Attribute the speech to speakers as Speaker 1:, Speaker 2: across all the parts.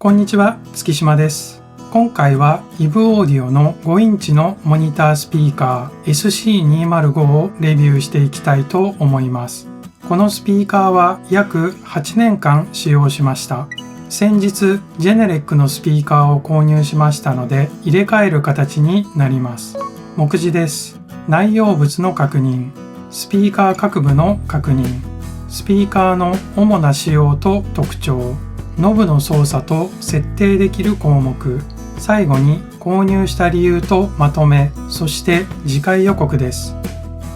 Speaker 1: こんにちは、月島です。今回は EVE オーディオの5インチのモニタースピーカー SC205 をレビューしていきたいと思います。このスピーカーは約8年間使用しました。先日、ジェネレックのスピーカーを購入しましたので、入れ替える形になります。目次です。内容物の確認、スピーカー各部の確認、スピーカーの主な仕様と特徴、ノブの操作と設定できる項目、最後に購入した理由とまとめ、そして次回予告です。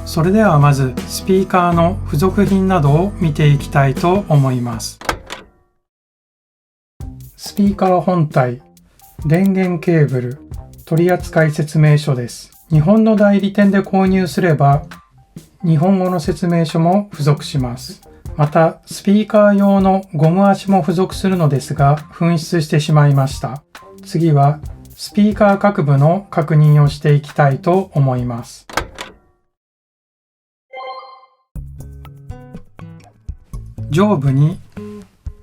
Speaker 1: それではまずスピーカーの付属品などを見ていきたいと思います。スピーカー本体、電源ケーブル、取扱説明書です。日本の代理店で購入すれば、日本語の説明書も付属します。また、スピーカー用のゴム足も付属するのですが、紛失してしまいました。次は、スピーカー各部の確認をしていきたいと思います。上部に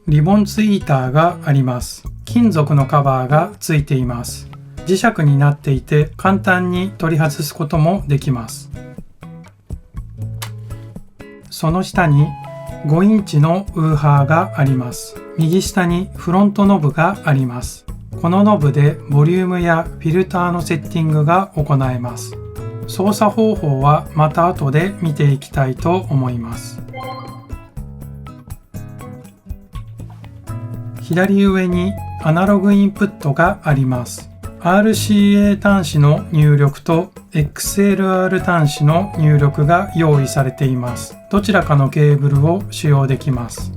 Speaker 1: リボンツイーターがあります。金属のカバーがついています。磁石になっていて、簡単に取り外すこともできます。その下に5インチのウーハーがあります。右下にフロントノブがあります。このノブでボリュームやフィルターのセッティングが行えます。操作方法はまた後で見ていきたいと思います。左上にアナログインプットがあります。RCA 端子の入力と XLR 端子の入力が用意されています。どちらかのケーブルを使用できます。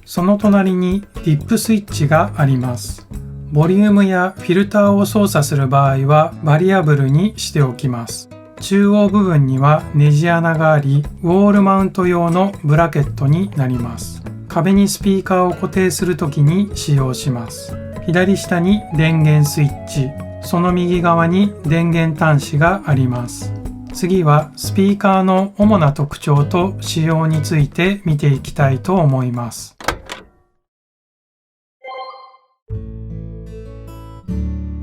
Speaker 1: その隣にディップスイッチがあります。ボリュームやフィルターを操作する場合はバリアブルにしておきます。中央部分にはネジ穴があり、ウォールマウント用のブラケットになります。壁にスピーカーを固定するときに使用します。左下に電源スイッチ、その右側に電源端子があります。次はスピーカーの主な特徴と仕様について見ていきたいと思います。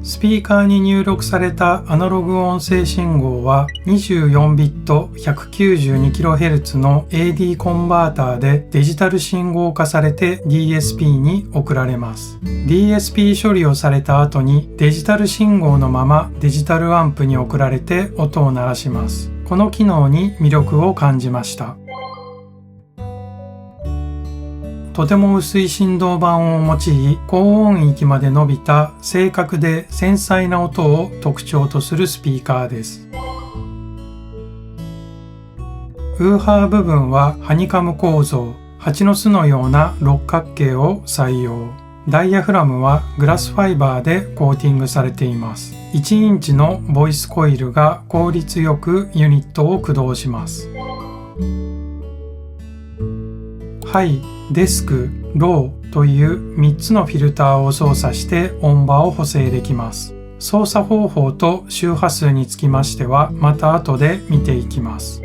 Speaker 1: スピーカーに入力されたアナログ音声信号は24ビット 192kHz の AD コンバーターでデジタル信号化されて DSP に送られます。DSP 処理をされた後にデジタル信号のままデジタルアンプに送られて音を鳴らします。この機能に魅力を感じました。とても薄い振動板を用い、高音域まで伸びた正確で繊細な音を特徴とするスピーカーです。ウーハー部分はハニカム構造、蜂の巣のような六角形を採用。ダイヤフラムはグラスファイバーでコーティングされています。1インチのボイスコイルが効率よくユニットを駆動します。ハイ、デスク、ローという3つのフィルターを操作して音場を補正できます。操作方法と周波数につきましてはまた後で見ていきます。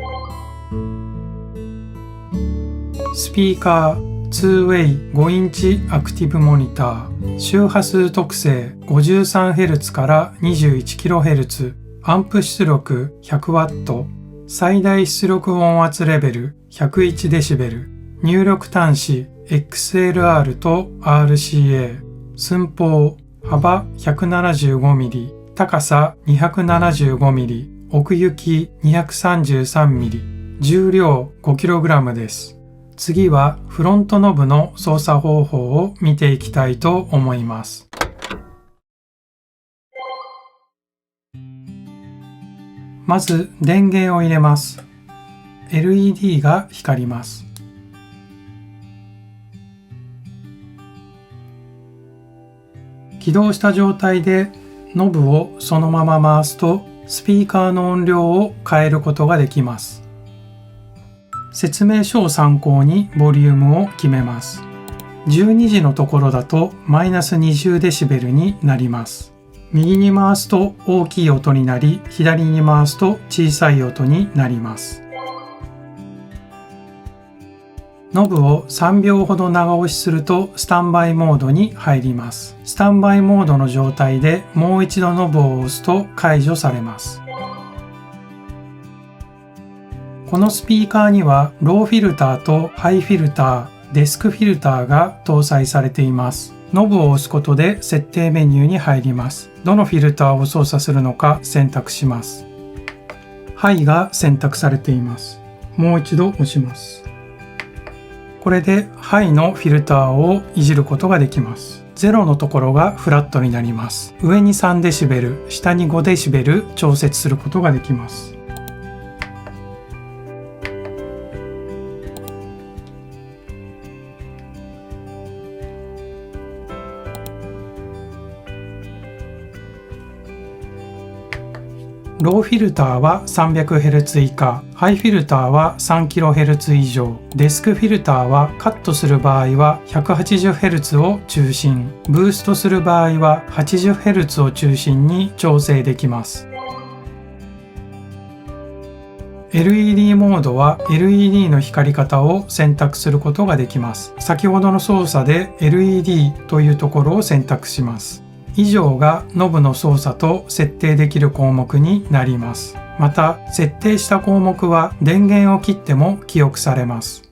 Speaker 1: スピーカー 2way 5インチアクティブモニター、周波数特性 53Hz から 21kHz、アンプ出力 100W、最大出力音圧レベル 101dB、入力端子 XLR と RCA、寸法幅 175mm、高さ 275mm、奥行き 233mm、重量 5kg です。次はフロントノブの操作方法を見ていきたいと思います。まず電源を入れます。LED が光ります。起動した状態でノブをそのまま回すとスピーカーの音量を変えることができます。説明書を参考にボリュームを決めます。12時のところだとマイナス20dBになります。右に回すと大きい音になり、左に回すと小さい音になります。ノブを3秒ほど長押しするとスタンバイモードに入ります。スタンバイモードの状態でもう一度ノブを押すと解除されます。このスピーカーにはローフィルターとハイフィルター、デスクフィルターが搭載されています。ノブを押すことで設定メニューに入ります。どのフィルターを操作するのか選択します。ハイが選択されています。もう一度押します。これでハイのフィルターをいじることができます。0のところがフラットになります。上に 3dB、下に 5dB 調節することができます。ローフィルターは 300Hz 以下、ハイフィルターは 3kHz 以上、デスクフィルターはカットする場合は 180Hz を中心、ブーストする場合は 80Hz を中心に調整できます。LED モードは LED の光り方を選択することができます。先ほどの操作で LED というところを選択します。以上がノブの操作と設定できる項目になります。また、設定した項目は電源を切っても記憶されます。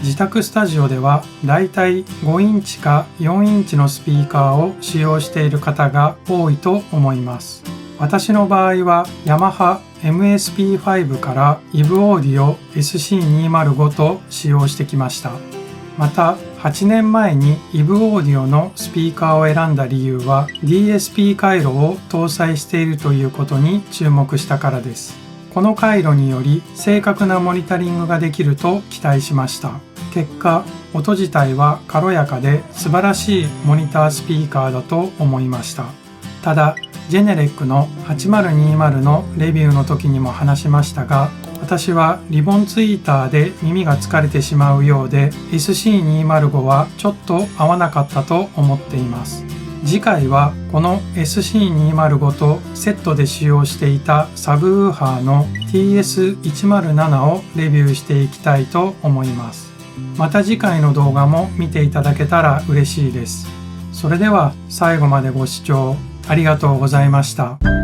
Speaker 1: 自宅スタジオではだいたい5インチか4インチのスピーカーを使用している方が多いと思います。私の場合はヤマハ MSP5 から EVE オーディオ SC205 と使用してきました。また8年前に EVE オーディオのスピーカーを選んだ理由は DSP 回路を搭載しているということに注目したからです。この回路により正確なモニタリングができると期待しました。結果、音自体は軽やかで素晴らしいモニタースピーカーだと思いました。ただ、ジェネレックの8020のレビューの時にも話しましたが、私はリボンツイーターで耳が疲れてしまうようで SC205 はちょっと合わなかったと思っています。次回はこの SC205 とセットで使用していたサブウーハーの TS107 をレビューしていきたいと思います。また次回の動画も見ていただけたら嬉しいです。それでは最後までご視聴ありがとうございました。